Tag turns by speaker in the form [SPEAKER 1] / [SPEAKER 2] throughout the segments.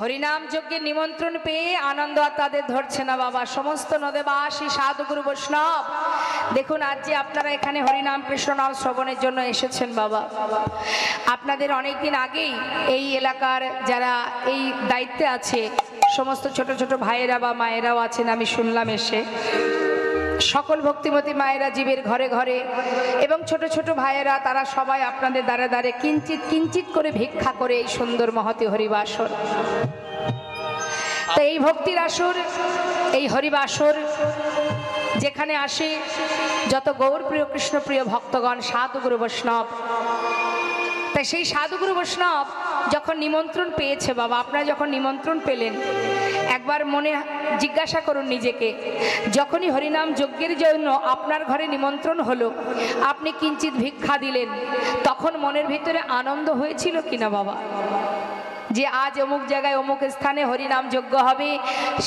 [SPEAKER 1] হরিনাম যজ্ঞের নিমন্ত্রণ পেয়ে আনন্দ আর তাদের ধরছে না বাবা। সমস্ত নদেবাসী সাধুগুরু বৈষ্ণব দেখুন, আজ যে আপনারা এখানে হরিনাম কৃষ্ণ নাম শ্রবণের জন্য এসেছেন বাবা, আপনাদের অনেকদিন আগেই এই এলাকার যারা এই দায়িত্বে আছে সমস্ত ছোট ছোট ভাইয়েরা বা মায়েরাও আছেন, আমি শুনলাম এসে সকল ভক্তিমতী মায়েরা জীবের ঘরে ঘরে এবং ছোট ছোট ভাইয়েরা তারা সবাই আপনাদের দ্বারে দ্বারে কিঞ্চিত কিঞ্চিত করে ভিক্ষা করে এই সুন্দর মহতি হরিবাসর। তো এই ভক্তির আসর, এই হরিবাসর যেখানে আসে যত গৌরপ্রিয় কৃষ্ণপ্রিয় ভক্তগণ সাধুগুরু বৈষ্ণব, তাই সেই সাধুগুরু বৈষ্ণব যখন নিমন্ত্রণ পেয়েছে বাবা, আপনারা যখন নিমন্ত্রণ পেলেন একবার মনে জিজ্ঞাসা করুন নিজেকে, যখনই হরিনাম যজ্ঞের জন্য আপনার ঘরে নিমন্ত্রণ হলো, আপনি কিঞ্চিত ভিক্ষা দিলেন, তখন মনের ভিতরে আনন্দ হয়েছিল কিনা বাবা? যে আজ অমুক জায়গায় অমুক স্থানে হরিনাম যজ্ঞ হবে,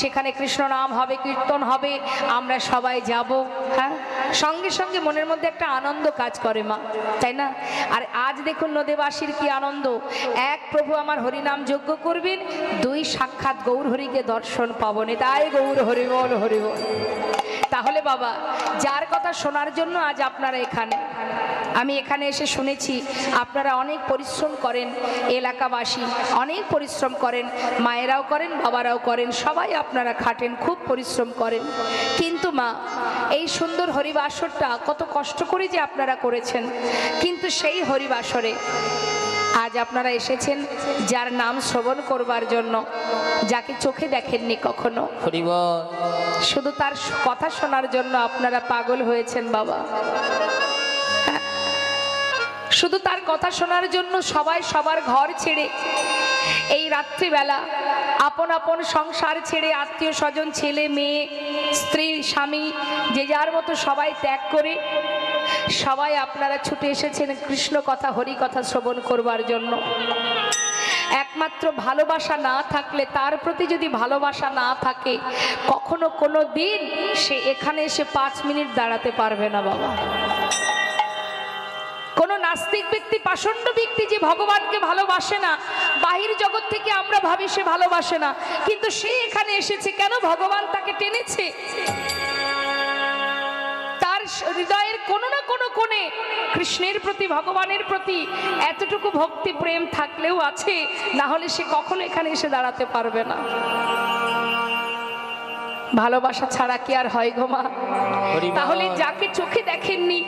[SPEAKER 1] সেখানে কৃষ্ণ নাম হবে, কীর্তন হবে, আমরা সবাই যাব। হ্যাঁ, সঙ্গে সঙ্গে মনের মধ্যে একটা আনন্দ কাজ করে মা, তাই না? আর আজ দেখুন নদেবাসীর কি আনন্দ, এক প্রভু আমার হরিনাম যজ্ঞ করবেন, দুই সাক্ষাৎ গৌর হরিকে দর্শন পাবনে, তাই গৌর হরিবল হরিবল। তাহলে বাবা, যার কথা শোনার জন্য আজ আপনারা এখানে, আমি এখানে এসে শুনেছি আপনারা অনেক পরিশ্রম করেন, এলাকাবাসী অনেক পরিশ্রম করেন, মায়েরাও করেন, বাবারাও করেন, সবাই আপনারা খাটেন, খুব পরিশ্রম করেন। কিন্তু মা, এই সুন্দর হরিবাসরটা কত কষ্ট করে যে আপনারা করেছেন, কিন্তু সেই হরিবাসরে আজ আপনারা এসেছেন যার নাম শ্রবণ করবার জন্য, যাকে চোখে দেখেননি কখনো, শুধু তার কথা শোনার জন্য আপনারা পাগল হয়েছেন বাবা। শুধু তার কথা শোনার জন্য সবাই সবার ঘর ছেড়ে এই রাত্রিবেলা আপন আপন সংসার ছেড়ে, আত্মীয় স্বজন, ছেলে মেয়ে, স্ত্রী, স্বামী, যে যার মতো সবাই ত্যাগ করে সবাই আপনারা ছুটে এসেছেন কৃষ্ণ কথা, হরি কথা শ্রবণ করবার জন্য। একমাত্র ভালোবাসা না থাকলে, তার প্রতি যদি ভালোবাসা না থাকে, কখনো কোনো দিন সে এখানে এসে 5 মিনিট দাঁড়াতে পারবে না বাবা। কোন নাস্তিক ব্যক্তি, পাষণ্ড ব্যক্তি যে ভগবানকে ভালোবাসে না, বাহির জগৎ থেকে আমরা ভাবি সে ভালোবাসে না, কিন্তু সে এখানে এসেছে কেন? ভগবান তাকে টেনেছে। তার হৃদয়ের কোনো না কোনো কোণে কৃষ্ণের প্রতি, ভগবানের প্রতি এতটুকু ভক্তি প্রেম থাকলেও আছে, না হলে সে কখনো এখানে এসে দাঁড়াতে পারবে না। ভালোবাসা ছাড়া কি আর হয় গো মা? তাহলে যাকে চোখে দেখেননি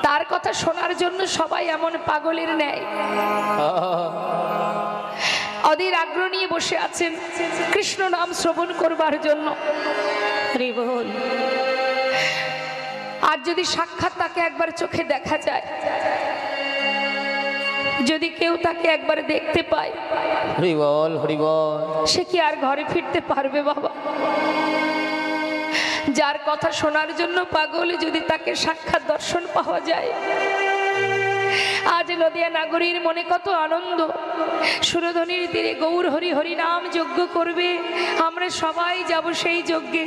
[SPEAKER 1] তার কথা শোনার জন্য সবাই এমন পাগলের ন্যায় অধীর আগ্রহ নিয়ে বসে আছেন কৃষ্ণ নাম শ্রবণ করবার জন্য। আর যদি সাক্ষাৎ তাকে একবার চোখে দেখা যায়, যদি কেউ তাকে একবার দেখতে পায়, হরিবল হরিবল, সে কি আর ঘরে ফিরতে পারবে বাবা? যার কথা শোনার জন্য পাগল, যদি তাকে সাক্ষাৎ দর্শন পাওয়া যায়, আজ নদিয়া নাগরীর মনে কত আনন্দ। সুরধনির তীরে গৌর হরি হরি নাম যজ্ঞ করবে, আমরা সবাই যাব সেই যজ্ঞে।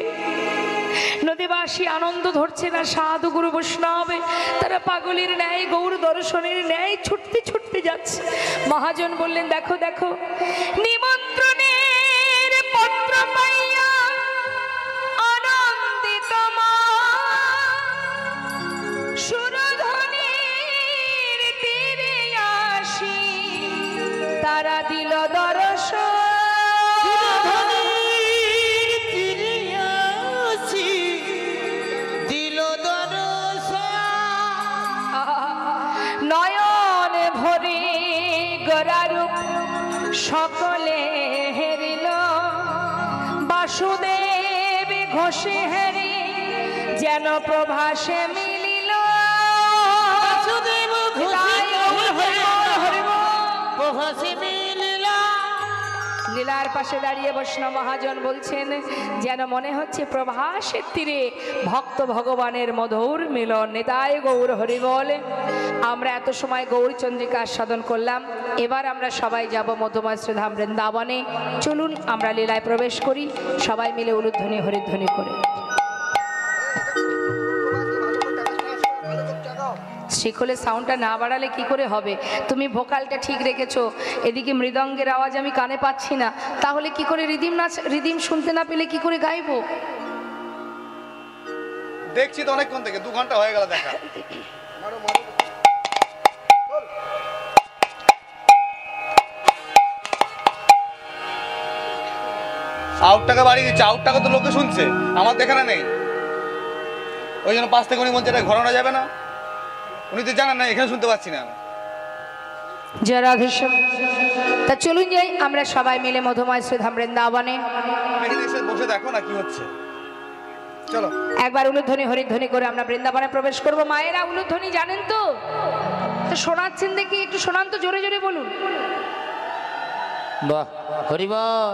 [SPEAKER 1] নদীবাসী আনন্দ ধরছে না, সাধু গুরু বৈষ্ণব তারা পাগলের ন্যায়, গৌর দর্শনের ন্যায় ছুটতে ছুটতে যাচ্ছে। মহাজন বললেন, দেখো দেখো, নিমন্ত্রণের পত্র পাইয়া আনন্দিত মা সুরধনির তীরে আসি, তারা দিল দর্শন। নয়ন ভরে গরারূপ সকলে হেরিল, বাসুদেব ঘোষে হেরি যেন প্রভাসে মিলিল। বাসুদেব প্রভাসে মিলিল। লীলার পাশে দাঁড়িয়ে বৈষ্ণব মহাজন বলছেন, যেন মনে হচ্ছে প্রভাসের তীরে ভক্ত ভগবানের মধুর মিলন। নিতাই গৌর হরি বলে। আমরা এত সময় গৌরচন্দ্রিকা আস্বাদন করলাম, এবার আমরা সবাই যাব মধুময় শ্রীধাম বৃন্দাবনে। চলুন আমরা লীলায় প্রবেশ করি, সবাই মিলে উলুধ্বনি হরিধ্বনি করে। শিখলে সাউন্ডটা না বাড়ালে কি করে হবে? তুমি ভোকালটা ঠিক রেখেছো, এদিকে মৃদঙ্গের আওয়াজ আমি কানে পাচ্ছি না, তাহলে কি করে রিদিম শুনতে না পেলে কি করে গাইবো?
[SPEAKER 2] দেখছি তো অনেকক্ষণ থেকে, 2 ঘন্টা হয়ে গেল দেখা। আউটটাকে বাড়িয়ে দিচ্ছে, আউটটাকে তো লোকে শুনছে, আমার দেখানো নেই। ওই জন্য পাশ থেকে উনি বলছে এটা ঘোরানো যাবে না, উনি তো জানেন না এখানে শুনতে পাচ্ছি না আমি।
[SPEAKER 1] জয় রাধেশ্যাম। তা চলুন যাই আমরা সবাই মিলে মধুময় শ্রীধাম বৃন্দাবনে।
[SPEAKER 2] এখানে এসে বসে দেখো না কি হচ্ছে, চলো।
[SPEAKER 1] একবার উলুধ্বনি হরিধ্বনি করে আমরা বৃন্দাবনে প্রবেশ করব। মায়েরা উলুধ্বনি জানেন তো? তো শোনাচ্ছেন দেখি, একটু শোনান তো, জোরে জোরে বলুন।
[SPEAKER 3] বাহ, হরিবল।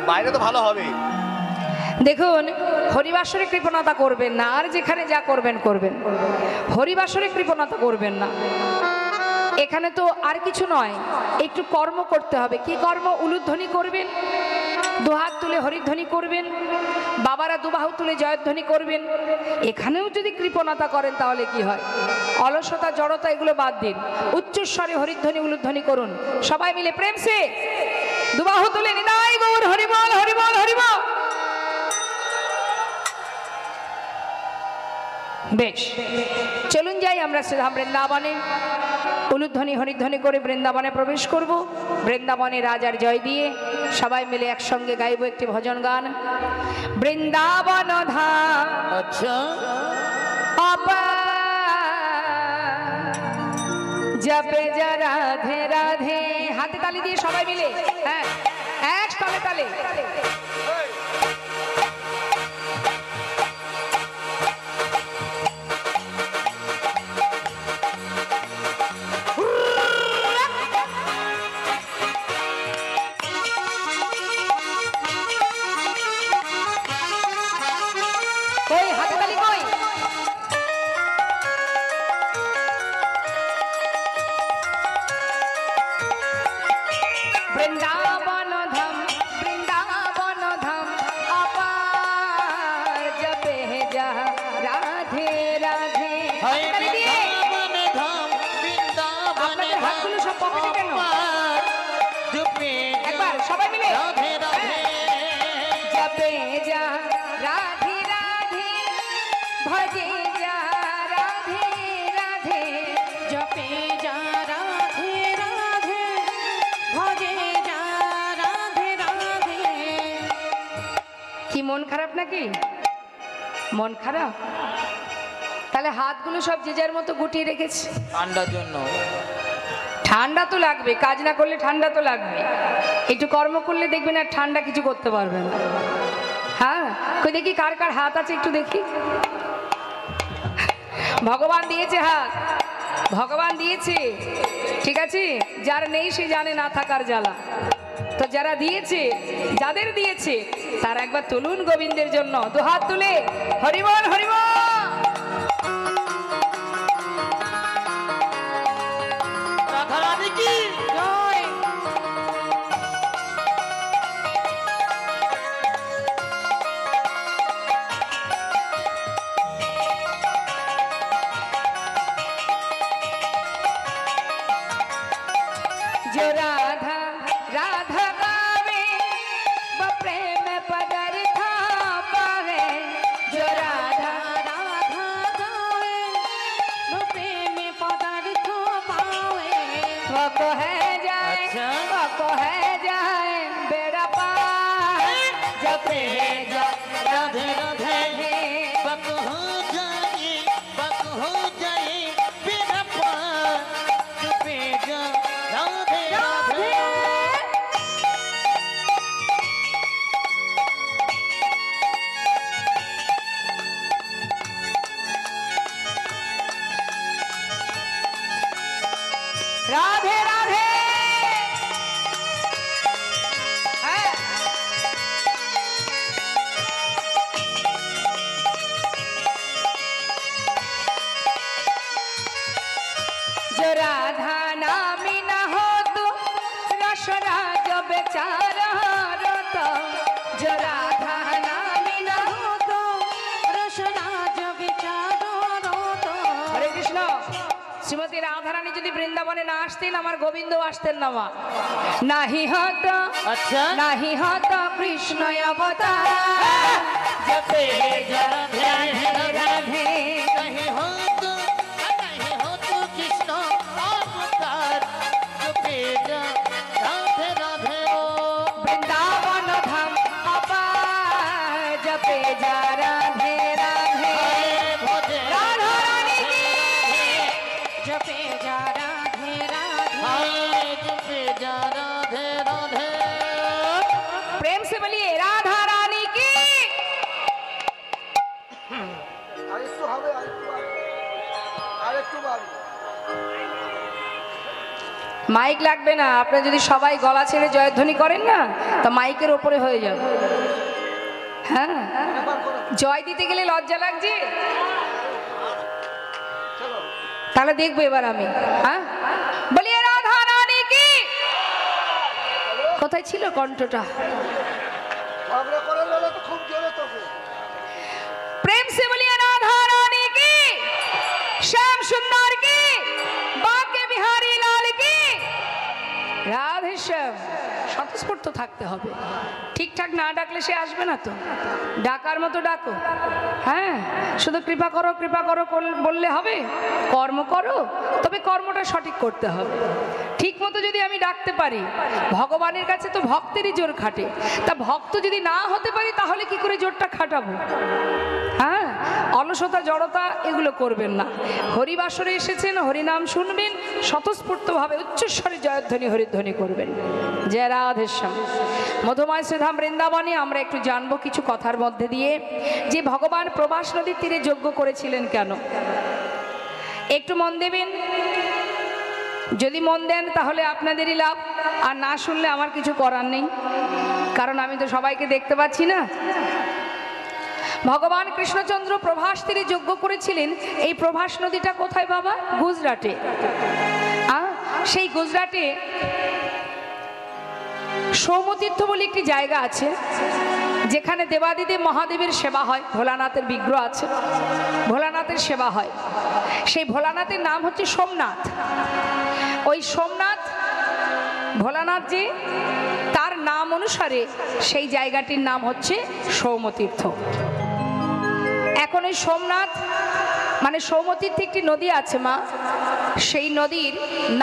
[SPEAKER 2] বাইরে তো ভালো হবে।
[SPEAKER 1] দেখুন, হরিবাসরে কৃপণতা করবেন না, আর যেখানে যা করবেন করবেন, হরিবাসরে কৃপণতা করবেন না। এখানে তো আর কিছু নয়, একটু কর্ম করতে হবে। কি কর্ম? উলুধ্বনি করবেন, দুহাত তুলে হরিধ্বনি করবেন, বাবারা দুবাহু তুলে জয়ধ্বনি করবেন। এখানেও যদি কৃপণতা করেন তাহলে কি হয়? অলসতা, জড়তা এগুলো বাদ দিন, উচ্চস্বরে হরিধ্বনি উলুধ্বনি করুন। সবাই মিলে প্রেম সে দুবাহু তুলে নিতাই গৌর হরিবল হরিবল হরিবল। বেশ, চলুন যাই আমরা শ্রীধাম বৃন্দাবনে। উলুধ্বনি হরিধ্বনি করে বৃন্দাবনে প্রবেশ করব। বৃন্দাবনে রাজার জয় দিয়ে সবাই মিলে একসঙ্গে গাইব একটি ভজন গান। বৃন্দাবন ধাম
[SPEAKER 3] আচ্ছা
[SPEAKER 1] জপে যা রাধে রাধে। হাতে তালি দিয়ে সবাই মিলে, হ্যাঁ, এক তালে তালে। কই হাতে তালি কই? বৃন্দাবন ধাম বৃন্দাবন ধাম আবার জপে যা রাধে রাধে। তালি দিয়ে আপনাদের হাতগুলো সব পকেটে কেন? একবার সবাই মিলে জপে যা রাধে রাধে, ভজে যা রাধে রাধে, জপে যা রাধে রাধে, ভজে যা রাধে রাধে। কি মন খারাপ নাকি? মন খারাপ? তাহলে হাতগুলো সব যে যার মতো গুটিয়ে রেখেছে।
[SPEAKER 3] ঠান্ডার জন্য।
[SPEAKER 1] ঠান্ডা তো লাগবে, কাজ না করলে ঠান্ডা তো লাগবে। একটু কর্ম করলে দেখবেন আর ঠান্ডা কিছু করতে পারবে না। হ্যাঁ, কই দেখি কার কার হাত আছে একটু দেখি। ভগবান দিয়েছে হাত, ভগবান দিয়েছে, ঠিক আছে। যার নেই সে জানে না থাকার জ্বালা। তো যারা দিয়েছে, যাদের দিয়েছে তারা একবার তুলুন গোবিন্দের জন্য দুহাত তুলে হরিবল হরিবল।
[SPEAKER 3] রাধারানী কি
[SPEAKER 1] জয়। जो राधा राधा गावे वो प्रेम पदार्थ पावे। जो राधा राधा गावे वो प्रेम पदार्थ पावे। वो को है जाए,
[SPEAKER 3] अच्छा।
[SPEAKER 1] वो को है जाए बेड़ा पार। जपे जा
[SPEAKER 3] राधे राधे बक हो जाए बिना पार चुपे जा राधे राधे।
[SPEAKER 1] राधे राधे। हाँ। जो राधा नामी न हो तो रसराज बेचारा रोता। जो राधा नामी न हो तो শ্রীমতী রাধারানী যদি বৃন্দাবনে না আসতেন আমার গোবিন্দ আসতেন না মা। নাহি হত
[SPEAKER 3] আচ্ছা
[SPEAKER 1] নাহি হত কৃষ্ণ অবতার
[SPEAKER 3] জপে রাধে
[SPEAKER 1] রাধে
[SPEAKER 3] नहीं हो तू कृष्ण अवतार जपे राधे राधे ओ
[SPEAKER 1] বৃন্দাবন ধাম অপার জপে যা রাধে রাধে
[SPEAKER 3] भोजे
[SPEAKER 1] রাধা রানী কি জপে যা রাধে রাধে
[SPEAKER 3] जपे राधे राधे
[SPEAKER 1] प्रेम से बोलिए राधा रानी की।
[SPEAKER 4] আরেকটু হবে, আরেকটু বাড়বে।
[SPEAKER 1] মাইক লাগবে না, আপনি যদি সবাই গলা ছেড়ে জয়ধ্বনি করেন না তা মাইকের ওপরে হয়ে যাবে। হ্যাঁ, জয় দিতে গেলে লজ্জা লাগছে, তাহলে দেখবো এবার আমি। হ্যাঁ, বলিয়ে রাধা রানী কি। কোথায় ছিল কণ্ঠটা?
[SPEAKER 4] ঝগড়া করে নিলে তো খুব জোরে তোকে।
[SPEAKER 1] प्रेम से बोलिए राधा रानी की, श्याम सुंदर की, बाके बिहारी लाल की। রাধে শ্যাম। স্বতঃস্ফূর্ত থাকতে হবে, ঠিকঠাক না ডাকলে সে আসবে না তো। ডাকার মতো ডাকো। হ্যাঁ, শুধু কৃপা করো কৃপা করো বললে হবে? কর্ম করো, তবে কর্মটা সঠিক করতে হবে। ঠিক মতো যদি আমি ডাকতে পারি, ভগবানের কাছে তো ভক্তেরই জোর খাটে, তা ভক্ত যদি না হতে পারি তাহলে কি করে জোরটা খাটাবো? হ্যাঁ, অলসতা জড়তা এগুলো করবেন না। হরিবাসরে এসেছেন, হরিনাম শুনবেন, স্বতঃস্ফূর্তভাবে উচ্চস্বরে জয়ধ্বনি হরিধ্বনি করবেন। জয় রাধেশ্যাম। মধুময় শ্রীধাম বৃন্দাবনে আমরা একটু জানবো কিছু কথার মধ্যে দিয়ে, যে ভগবান প্রবাস নদীর তীরে যজ্ঞ করেছিলেন কেন। একটু মন দেবেন, যদি মন দেন তাহলে আপনাদেরই লাভ, আর না শুনলে আমার কিছু করার নেই, কারণ আমি তো সবাইকে দেখতে পাচ্ছি না। ভগবান কৃষ্ণচন্দ্র প্রভাস তীরে যজ্ঞ করেছিলেন। এই প্রভাস নদীটা কোথায় বাবা? গুজরাটে। সেই গুজরাটে সৌমতীর্থ বলে একটি জায়গা আছে, যেখানে দেবাদিদেব মহাদেবের সেবা হয়। ভোলানাথের বিগ্রহ আছে, ভোলানাথের সেবা হয়। সেই ভোলানাথের নাম হচ্ছে সোমনাথ। ওই সোমনাথ ভোলানাথ যে, তার নাম অনুসারে সেই জায়গাটির নাম হচ্ছে সৌমতীর্থ। এখন ওই সোমনাথ মানে সৌমতীর্থে একটি নদী আছে মা, সেই নদীর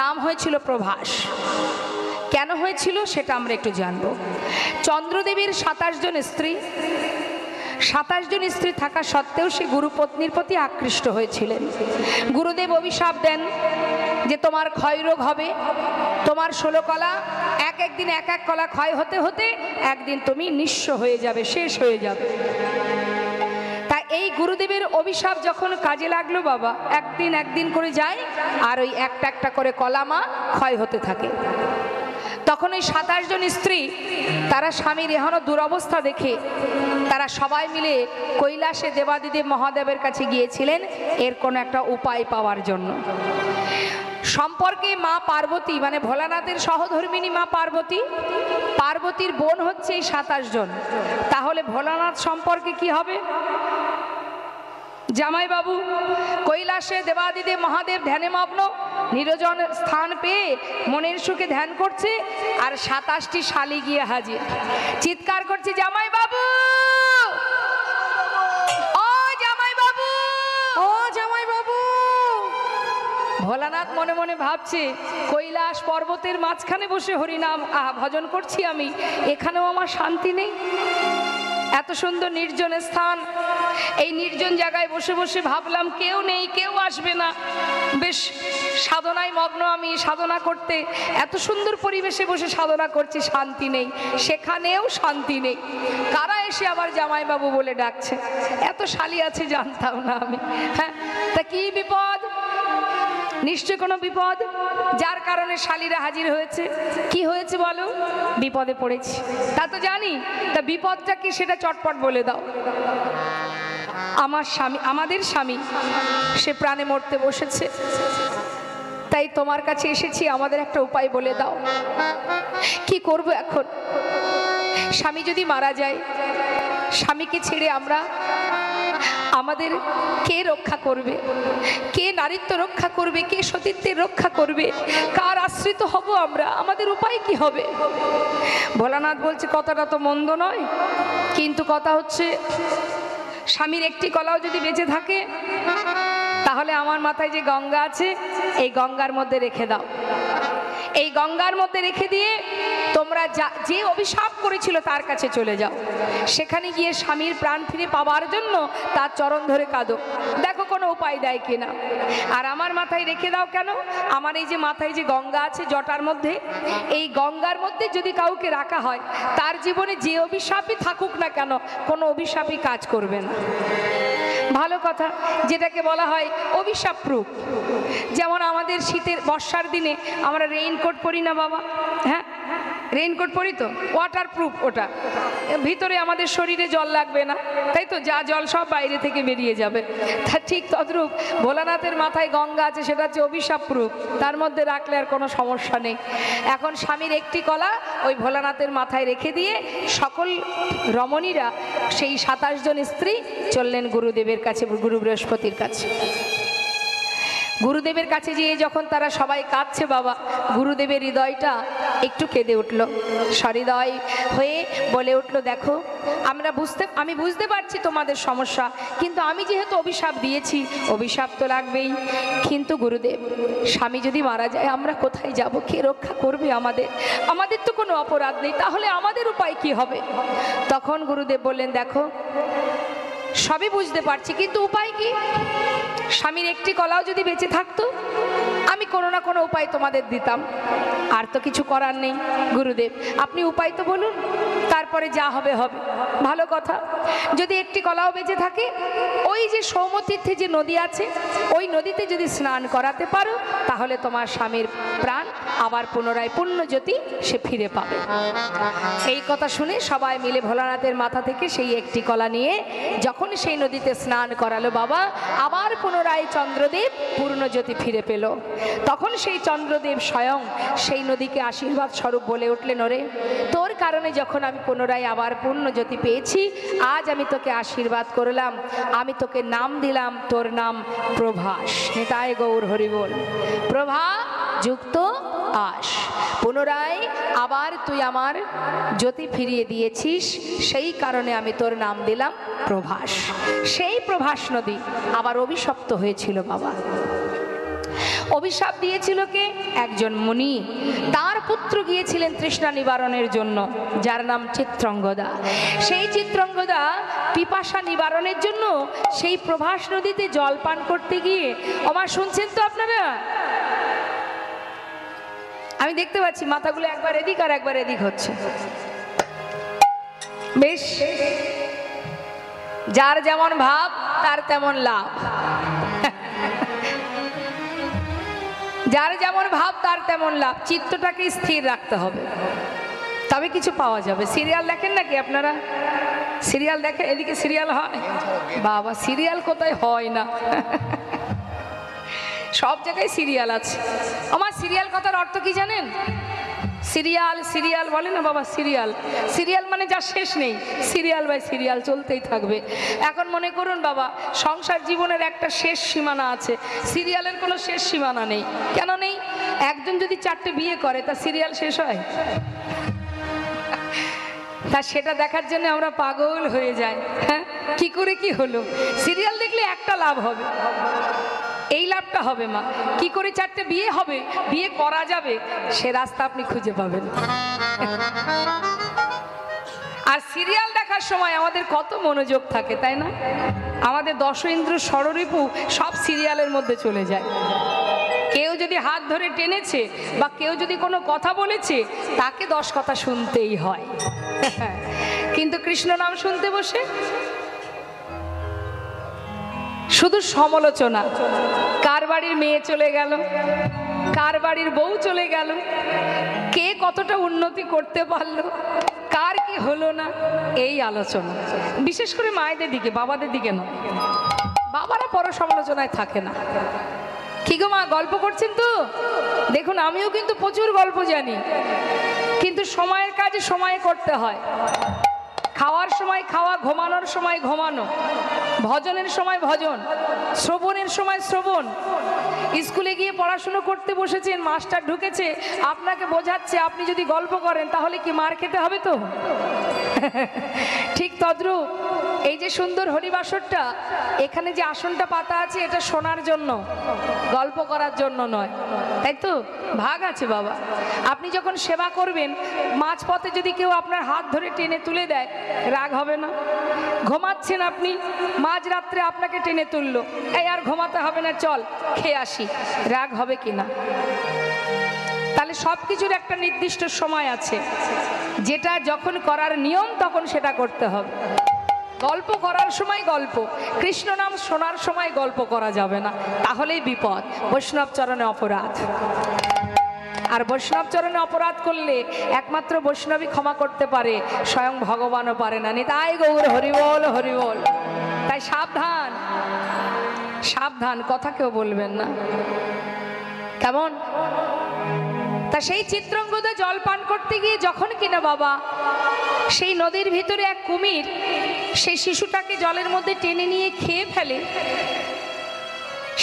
[SPEAKER 1] নাম হয়েছিল প্রভাস। কেন হয়েছিল সেটা আমরা একটু জানবো। চন্দ্রদেবীর 27 জন স্ত্রী, 27 জন স্ত্রী থাকা সত্ত্বেও সে গুরুপত্নীর প্রতি আকৃষ্ট হয়েছিলেন। গুরুদেব অভিশাপ দেন যে তোমার ক্ষয়রোগ হবে, তোমার 16 কলা একদিন এক কলা ক্ষয় হতে হতে একদিন তুমি নিঃস্ব হয়ে যাবে, শেষ হয়ে যাবে। তা এই গুরুদেবের অভিশাপ যখন কাজে লাগলো বাবা, একদিন করে যায়, আর ওই একটা একটা করে কলামা ক্ষয় হতে থাকে। তখন ওই 27 জন স্ত্রী, তারা স্বামীর এখনো দুরবস্থা দেখে তারা সবাই মিলে কৈলাসে দেবাদিদেব মহাদেবের কাছে গিয়েছিলেন এর কোনো একটা উপায় পাওয়ার জন্য। সম্পর্কে মা পার্বতী মানে ভোলানাথের সহধর্মিনী মা পার্বতী, পার্বতীর বোন হচ্ছে এই 27 জন। তাহলে ভোলানাথ সম্পর্কে কি হবে? জামাই বাবু কৈলাসে দেবাদিদেব মহাদেব ধ্যানে মগ্ন, নিরজন স্থান পেয়ে মনের সুখে ধ্যান করছে, আর 27টি শালি গিয়ে হাজির, চিৎকার করছে জামাই বাবু, ও জামাই বাবু, ও জামাই বাবু। ভোলানাথ মনে মনে ভাবছে, কৈলাস পর্বতের মাঝখানে বসে হরিনাম ভজন করছি আমি, এখানেও আমার শান্তি নেই। এত সুন্দর নির্জন স্থান, এই নির্জন জায়গায় বসে বসে ভাবলাম কেউ নেই, কেউ আসবে না, বেশ সাধনায় মগ্ন আমি, সাধনা করতে এত সুন্দর পরিবেশে বসে সাধনা করছি, শান্তি নেই, সেখানেও শান্তি নেই। কারা এসে আবার জামাইবাবু বলে ডাকছে? এত শালি আছে জানতাম না আমি। হ্যাঁ, তা কি বিপদ? নিশ্চয় কোনো বিপদ, যার কারণে শালীরা হাজির হয়েছে। কি হয়েছে বলো? বিপদে পড়েছি, তা তো জানি, তা বিপদটা কি সেটা চটপট বলে দাও। আমার স্বামী, আমাদের স্বামী, সে প্রাণে মরতে বসেছে, তাই তোমার কাছে এসেছি, আমাদের একটা উপায় বলে দাও। কি করব এখন? স্বামী যদি মারা যায়, স্বামীকে ছেড়ে আমরা আমাদের কে রক্ষা করবে? কে নারীত্ব রক্ষা করবে? কে সতীত্বের রক্ষা করবে? কার আশ্রিত হব আমরা? আমাদের উপায় কি হবে? ভোলানাথ বলছে কথাটা তো মন্দ নয়, কিন্তু কথা হচ্ছে স্বামীর একটি কলাও যদি বেঁচে থাকে তাহলে আমার মাথায় যে গঙ্গা আছে এই গঙ্গার মধ্যে রেখে দাও। এই গঙ্গার মধ্যে রেখে দিয়ে তোমরা যে অভিশাপ করেছিল তার কাছে চলে যাও। সেখানে গিয়ে স্বামীর প্রাণ ফিরে পাওয়ার জন্য তার চরণ ধরে কাঁদো, দেখো কোনো উপায় দেয় কিনা। আর আমার মাথায় রেখে দাও কেন? আমার এই যে মাথায় যে গঙ্গা আছে জটার মধ্যে, এই গঙ্গার মধ্যে যদি কাউকে রাখা হয় তার জীবনে যে অভিশাপই থাকুক না কেন কোনো অভিশাপই কাজ করবে না। ভালো কথা, যেটাকে বলা হয় অভিশাপ প্রুফ। যেমন আমাদের শীতের বর্ষার দিনে আমরা রেইনকোট পরি না বাবা? হ্যাঁ, রেইনকোট পরি তো, ওয়াটার প্রুফ। ওটা ভিতরে আমাদের শরীরে জল লাগবে না, তাই তো? যা জল সব বাইরে থেকে বেরিয়ে যাবে। তা ঠিক তদ্রূপ ভোলানাথের মাথায় গঙ্গা আছে, সেটা হচ্ছে অভিশাপ প্রুফ, তার মধ্যে রাখলে আর কোনো সমস্যা নেই। এখন স্বামীর একটি কলা ওই ভোলানাথের মাথায় রেখে দিয়ে সকল রমণীরা সেই 27 জন স্ত্রী চললেন গুরুদেবের কাছে, গুরু বৃহস্পতির কাছে। গুরুদেবের কাছে গিয়ে যখন তারা সবাই কাঁদছে বাবা, গুরুদেবের হৃদয়টা একটু কেঁদে উঠল, সহৃদয় হয়ে বলে উঠল, দেখো আমি বুঝতে পারছি তোমাদের সমস্যা, কিন্তু আমি যেহেতু অভিশাপ দিয়েছি, অভিশাপ তো লাগবেই। কিন্তু গুরুদেব, স্বামী যদি মারা যায় আমরা কোথায় যাব? কে রক্ষা করবে আমাদের? আমাদের তো কোনো অপরাধ নেই, তাহলে আমাদের উপায় কি হবে? তখন গুরুদেব বললেন, দেখো সবই বুঝতে পারছি, কিন্তু উপায় কি? স্বামীর একটি কলাও যদি বেঁচে থাকতো আমি কোনো না কোনো উপায় তোমাদের দিতাম, আর তো কিছু করার নেই। গুরুদেব আপনি উপায় তো বলুন, তারপরে যা হবে হবে। ভালো কথা, যদি একটি কলাও বেঁচে থাকে ওই যে সৌমতীর্থে যে নদী আছে ওই নদীতে যদি স্নান করাতে পারো তাহলে তোমার স্বামীর প্রাণ আবার পুনরায় পুণ্যজ্যোতি সে ফিরে পাবে। এই কথা শুনে সবাই মিলে ভোলানাথের মাথা থেকে সেই একটি কলা নিয়ে যখন সেই নদীতে স্নান করালো বাবা, আবার পুনরায় চন্দ্রদেব পূর্ণজ্যোতি ফিরে পেল। তখন সেই চন্দ্রদেব স্বয়ং সেই নদীকে আশীর্বাদ স্বরূপ বলে উঠলেন, ওরে তোর কারণে যখন আমি পুনরায় আবার পূর্ণজ্যোতি পেয়েছি, আজ আমি তোকে আশীর্বাদ করলাম, আমি তোকে নাম দিলাম, তোর নাম প্রভাস। নিতাই গৌর হরি বল। প্রভা যুক্ত আস, পুনরায় আবার তুই আমার জ্যোতি ফিরিয়ে দিয়েছিস, সেই কারণে আমি তোর নাম দিলাম প্রভাস। সেই প্রভাস নদী আবার অভিশপ্ত হয়েছিল বাবা। অভিশাপ দিয়েছিল কে? একজন মুনি, তার পুত্র গিয়েছিলেন তৃষ্ণা নিবারণের জন্য, যার নাম চিত্রাঙ্গদা। সেই চিত্রাঙ্গদা পিপাসা নিবারণের জন্য সেই প্রভাস নদীতে জল পান করতে গিয়ে, আমার শুনছেন তো আপনারা? আমি দেখতে পাচ্ছি মাথাগুলো একবার এদিক আর একবার এদিক হচ্ছে। বেশ, যার যেমন ভাব তার তেমন লাভ। যার যেমন ভাব তার তেমন লাভ। চিত্তটাকে স্থির রাখতে হবে, তবে কিছু পাওয়া যাবে। সিরিয়াল দেখেন নাকি আপনারা? সিরিয়াল দেখেন? এদিকে সিরিয়াল হয় বাবা, সিরিয়াল কোথায় হয় না? সব জায়গায় সিরিয়াল আছে। আমার সিরিয়াল কথার অর্থ কি জানেন? সিরিয়াল সিরিয়াল বলে না বাবা, সিরিয়াল সিরিয়াল মানে যা শেষ নেই, সিরিয়াল বাই সিরিয়াল চলতেই থাকবে। এখন মনে করুন বাবা, সংসার জীবনের একটা শেষ সীমানা আছে, সিরিয়ালের কোনো শেষ সীমানা নেই। কেন নেই? একজন যদি 4টে বিয়ে করে তা সিরিয়াল শেষ হয়? তা সেটা দেখার জন্য আমরা পাগল হয়ে যাই। হ্যাঁ, কি করে কি হলো? সিরিয়াল দেখলে একটা লাভ হবে, এই লাভটা হবে মা, কি করে 4টে বিয়ে হবে, বিয়ে করা যাবে, সে রাস্তা আপনি খুঁজে পাবেন। আর সিরিয়াল দেখার সময় আমাদের কত মনোযোগ থাকে, তাই না? আমাদের 10 ইন্দ্র ষড়রিপু সব সিরিয়ালের মধ্যে চলে যায়। কেউ যদি হাত ধরে টেনেছে বা কেউ যদি কোনো কথা বলেছে, তাকে 10 কথা শুনতেই হয়। কিন্তু কৃষ্ণ নাম শুনতে বসে শুধু সমালোচনা। কার বাড়ির মেয়ে চলে গেল, কার বাড়ির বউ চলে গেল, কে কতটা উন্নতি করতে পারলো, কার কি হলো না, এই আলোচনা। বিশেষ করে মায়েদের দিকে, বাবাদের দিকে নয়। বাবারা পর সমালোচনায় থাকে না। কি গো মা, গল্প করছেন তো? দেখুন আমিও কিন্তু প্রচুর গল্প জানি, কিন্তু সময়ের কাজে সময়ে করতে হয়। খাওয়ার সময় খাওয়া, ঘুমানোর সময় ঘুমানো, ভজনের সময় ভজন, শ্রবণের সময় শ্রবণ। স্কুলে গিয়ে পড়াশুনো করতে বসেছেন, মাস্টার ঢুকেছে, আপনাকে বোঝাচ্ছে, আপনি যদি গল্প করেন তাহলে কি মার খেতে হবে? তো ঠিক তদ্রূপ এই যে সুন্দর হরিবাসরটা, এখানে যে আসনটা পাতা আছে এটা শোনার জন্য, গল্প করার জন্য নয়, তাই তো? ভাগ আছে বাবা। আপনি যখন সেবা করবেন, মাঝপথে যদি কেউ আপনার হাত ধরে টেনে তুলে দেয়, রাগ হবে না? ঘুমাচ্ছেন আপনি, মাঝরাত্রে আপনাকে টেনে তুললো, এই আর ঘুমাতে হবে না, চল খেয়ে আসি, রাগ হবে কি না? তাহলে সব কিছুর একটা নির্দিষ্ট সময় আছে, যেটা যখন করার নিয়ম তখন সেটা করতে হবে। গল্প করার সময় গল্প, কৃষ্ণ নাম শোনার সময় গল্প করা যাবে না, তাহলেই বিপদ, বৈষ্ণব চরণে অপরাধ। আর বৈষ্ণব চরণে অপরাধ করলে একমাত্র বৈষ্ণবই ক্ষমা করতে পারে, স্বয়ং ভগবানও পারে না। নিতাই গৌর হরিবল হরিবল। তাই সাবধান, সাবধান, কথা কেউ বলবেন না, কেমন? তা সেই চিত্রঙ্গদে জল পান করতে গিয়ে যখন কিনা বাবা সেই নদীর ভিতরে এক কুমির সেই শিশুটাকে জলের মধ্যে টেনে নিয়ে খেয়ে ফেলে,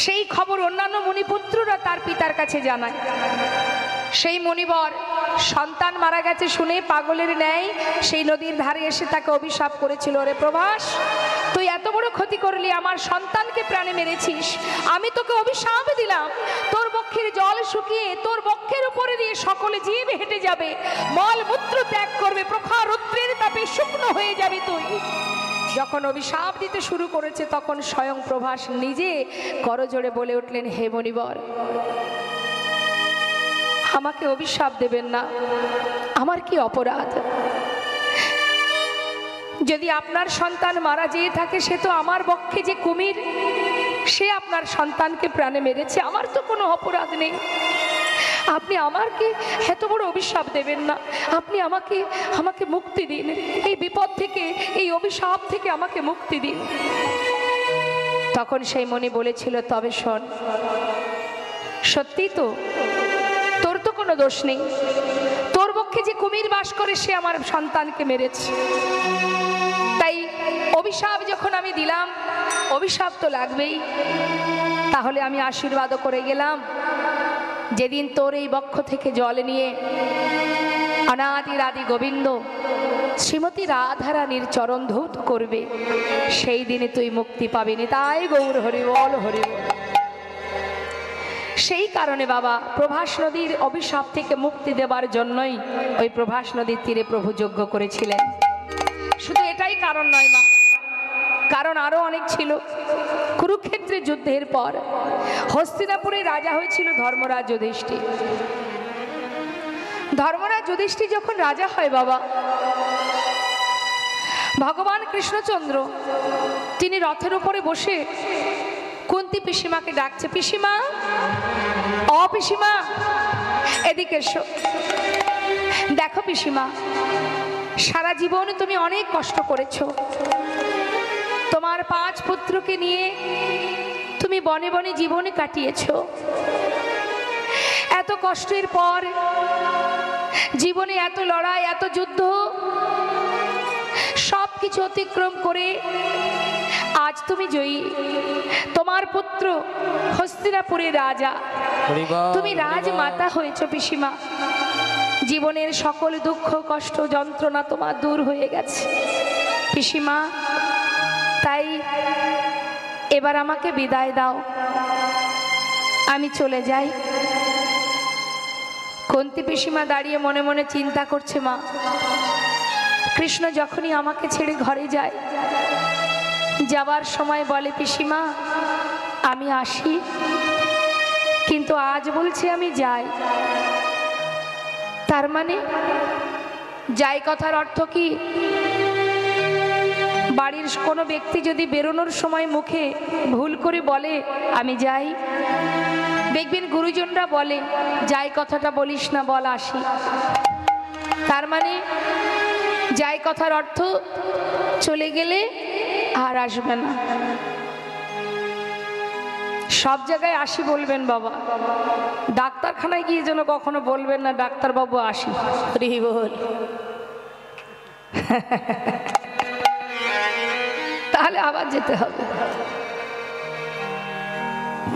[SPEAKER 1] সেই খবর অন্যান্য মুনিপুত্ররা তার পিতার কাছে জানায়। সেই মুনিবর সন্তান মারা গেছে শুনে পাগলের ন্যায় সেই নদীর ধারে এসে তাকে অভিশাপ করেছিল, ওরে প্রভাস, তুই এত বড় ক্ষতি করলি, আমার সন্তানকে প্রাণে মেরেছিস, আমি তোকে অভিশাপ দিলাম, তোর বক্ষের জল শুকিয়ে তোর বক্ষের উপরে দিয়ে সকলে জীব হেঁটে যাবে, মল মূত্র ত্যাগ করবে, প্রখর রৌদ্রের তাপে শুকনো হয়ে যাবে তুই। যখন অভিশাপ দিতে শুরু করেছে তখন স্বয়ং প্রভাস নিজে করজোড়ে বলে উঠলেন, হে মুনিবর, আমাকে অভিশাপ দেবেন না, আমার কি অপরাধ? যদি আপনার সন্তান মারা যেয়ে থাকে, সে তো আমার বক্ষে যে কুমির, সে আপনার সন্তানকে প্রাণে মেরেছে, আমার তো কোনো অপরাধ নেই, আপনি আমাকে এত বড় অভিশাপ দেবেন না, আপনি আমাকে মুক্তি দিন, এই বিপদ থেকে, এই অভিশাপ থেকে আমাকে মুক্তি দিন। তখন সেই মুনি বলেছিল, তবে শোন, সত্যি তো তোর তো কোনো দোষ নেই, তোর বক্ষে যে কুমির বাস করে সে আমার সন্তানকে মেরেছে, তাই অভিশাপ যখন আমি দিলাম, অভিশাপ তো লাগবেই, তাহলে আমি আশীর্বাদও করে গেলাম, যেদিন তোর এই বক্ষ থেকে জল নিয়ে অনাদি রাধি গোবিন্দ শ্রীমতী রাধারানীর চরণ ধৌত করবে, সেই দিনে তুই মুক্তি পাবি। নিতাই গৌর হরিবল হরিবল। সেই কারণে বাবা প্রভাস নদীর অভিশাপ থেকে মুক্তি দেবার জন্যই ওই প্রভাস নদীর তীরে প্রভু যজ্ঞ করেছিলেন। শুধু এটাই কারণ নয় মা, কারণ আরো অনেক ছিল। কুরুক্ষেত্রের যুদ্ধের পর হস্তিনাপুরে রাজা হয়েছিল ধর্মরাজ যুধিষ্ঠির। ধর্মরাজ যুধিষ্ঠির যখন রাজা হয় বাবা, ভগবান কৃষ্ণচন্দ্র তিনি রথের উপরে বসে কুন্তী পিসিমাকে ডাকছে, পিসিমা, ও পিসিমা, এদিকে এসো। দেখো পিসিমা, সারা জীবনে তুমি অনেক কষ্ট করেছো, তোমার 5 পুত্রকে নিয়ে তুমি বনে বনে জীবন কাটিয়েছো, এত কষ্টের পর জীবনে এত লড়াই, এত যুদ্ধ, সব কিছু অতিক্রম করে আজ তুমি জয়ী, তোমার পুত্র হস্তিনাপুরের রাজা, তুমি রাজমাতা হয়েছো পিসিমা, জীবনের সকল দুঃখ কষ্ট যন্ত্রণা তোমার দূর হয়ে গেছে পিসিমা, তাই এবার আমাকে বিদায় দাও, আমি চলে যাই। কুন্তী পিসিমা দাঁড়িয়ে মনে মনে চিন্তা করছে, মা, কৃষ্ণ যখনই আমাকে ছেড়ে ঘরে যায়, যাবার সময় বলে, পিসিমা আমি আসি, কিন্তু আজ বলছি আমি যাই, তার মানে যাই কথার অর্থ কি? বাড়ির কোনো ব্যক্তি যদি বেরোনোর সময় মুখে ভুল করে বলে আমি যাই, দেখবেন গুরুজনরা বলে, যাই কথাটা বলিস না, বল আসি, তার মানে যাই কথার অর্থ চলে গেলে আর আসবে না। সব জায়গায় আসি বলবেন বাবা, ডাক্তারখানায় গিয়ে যেন কখনো বলবেন না ডাক্তারবাবু আসি, হরি বল। তাহলে আবার যেতে হবে।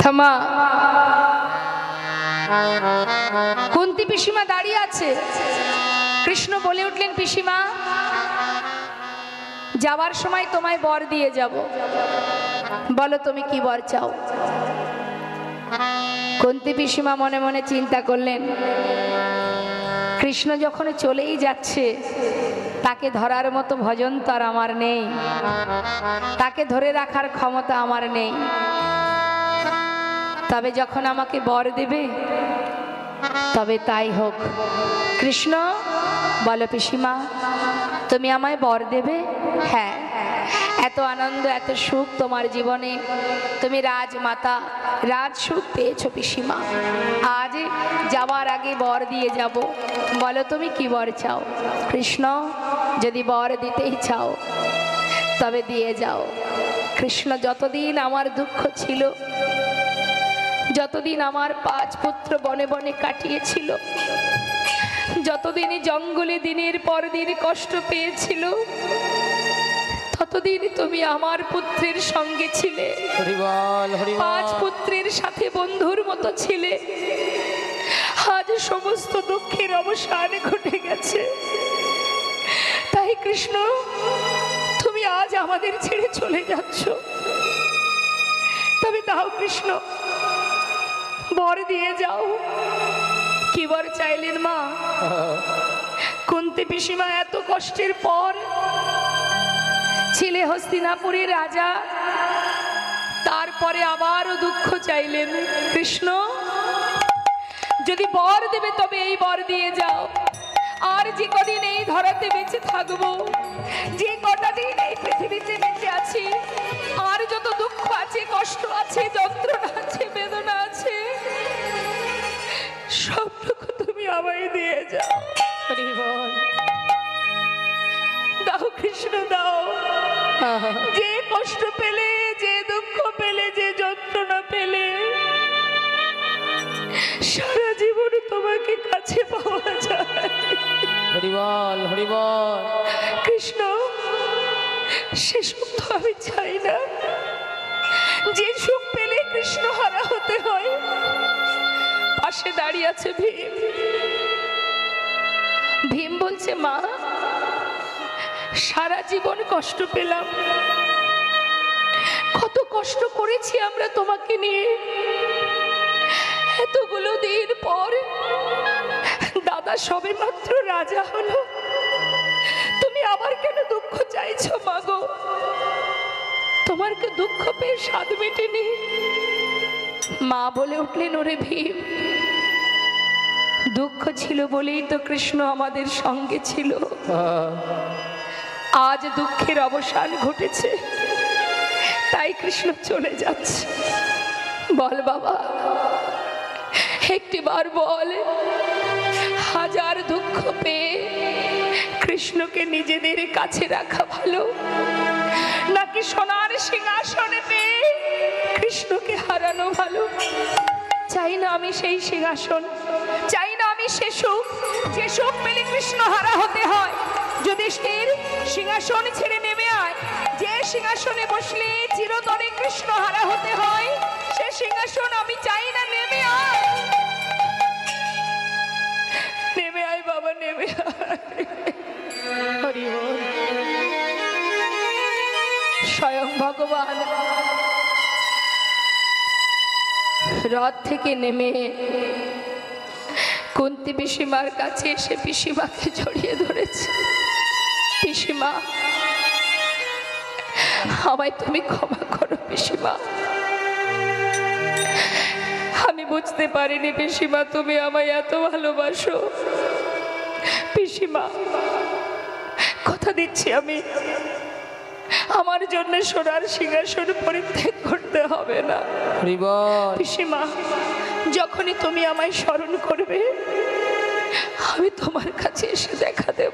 [SPEAKER 1] থামা। কুন্তী পিসিমা দাঁড়িয়ে আছে। কৃষ্ণ বলে উঠলেন, পিসিমা যাওয়ার সময় তোমায় বর দিয়ে যাব, বলো তুমি কি বর চাও। কুন্তী পিসিমা মনে মনে চিন্তা করলেন, কৃষ্ণ যখন চলেই যাচ্ছে তাকে ধরার মতো ভজন তো আর আমার নেই, তাকে ধরে রাখার ক্ষমতা আমার নেই। তবে যখন আমাকে বর দেবে তবে তাই হোক। কৃষ্ণ বলো পিসিমা তুমি আমায় বর দেবে? হ্যাঁ, এত আনন্দ এত সুখ তোমার জীবনে, তুমি রাজমাতা, রাজ সুখ পেয়েছো পিসিমা, আজ যাওয়ার আগে বর দিয়ে যাব, বলো তুমি কি বর চাও। কৃষ্ণ যদি বর দিতেই চাও তবে দিয়ে যাও। কৃষ্ণ যতদিন আমার দুঃখ ছিল, যতদিন আমার 5 পুত্র বনে বনে কাটিয়েছিল, যতদিনই জঙ্গলে দিনের পর দিন কষ্ট পেয়েছিল, ততদিন তুমি আমার পুত্রের সঙ্গে ছিলে, 5 পুত্রের সাথে বন্ধুর মতো ছিলে। আজ সমস্ত দুঃখের অবসান ঘটে গেছে, তাই কৃষ্ণ তুমি আজ আমাদের ছেড়ে চলে যাচ্ছ, তবে দাও কৃষ্ণ বর দিয়ে যাও। কি বর চাইলেন মা? কুন্তী পিসিমা এত কষ্টের পর ছিলে হস্তিনাপুরের রাজা, তারপরে আবারও দুঃখ চাইলেন। কৃষ্ণ যদি বর দেবে তবে এই বর দিয়ে যাও। আর যে কদিন এই ধরাতে বেঁচে থাকবো, যে কটা দিন এই পৃথিবীতে বেঁচে আছি, আর যত দুঃখ আছে, কষ্ট আছে, যন্ত্রণা আছে, বেদনা আছে, সবটুকু তুমি আমায় দিয়ে যাও। দাও কৃষ্ণ দাও। যে কষ্ট পেলে, যে দুঃখ পেলে, যে যন্ত্রণা পেলে, সারা জীবন তোমাকে কাছে পাওয়া যায়।
[SPEAKER 3] হরিবল হরিবল।
[SPEAKER 1] কৃষ্ণ সে সুখ তো আমি চাই না, যে সুখ পেলে কৃষ্ণ হারা হতে হয়। পাশে দাঁড়িয়ে আছে ভীম। ভীম বলছে, মা সারা জীবন কষ্ট পেলাম, কত কষ্ট করেছি আমরা তোমাকে নিয়ে, এতগুলো দিন পর দাদা সবে মাত্র রাজা হলো, তুমি আবার কেন দুঃখ চাইছো মা গো? তোমার কি দুঃখ পেয়ে স্বাদ মেটেনি? মা বলে উঠলেন, ওরে ভীম দুঃখ ছিল বলেই তো কৃষ্ণ আমাদের সঙ্গে ছিল, আজ দুঃখের অবসান ঘটেছে, তাই কৃষ্ণ চলে যাচ্ছে। বল বাবা একটিবার বল, হাজার দুঃখ পেয়ে কৃষ্ণকে নিজেদের কাছে রাখা ভালো, নাকি সোনার সিংহাসনে পেয়ে কৃষ্ণকে হারানো ভালো? চাই না আমি সেই সিংহাসন, চাই না আমি সে সুখ, যে সুখ পেলে কৃষ্ণ হারা হতে হয়। যদি সেই সিংহাসন ছেড়ে নেমে আয়, যে সিংহাসনে বসলে চিরতরে কৃষ্ণ হারা হতে হয়, সে সিংহাসন আমি চাই না। নেমে আয়, নেমে আয় বাবা, নেমে আয়। হরি বল। স্বয়ং ভগবান রথ থেকে নেমে কুন্তী পিসিমার কাছে এসে পিসিমাকে জড়িয়ে ধরেছে। পিসিমা আমায় তুমি ক্ষমা করো পিসিমা, আমি বুঝতে পারিনি পিসিমা তুমি আমায় এত ভালোবাসো। পিসিমা কথা দিচ্ছি আমি আমার জন্য সোনার সিংহাসন পরিত্যাগ করতে হবে না। পিসিমা যখনই তুমি আমায় স্মরণ করবে আমি তোমার কাছে এসে দেখা দেব।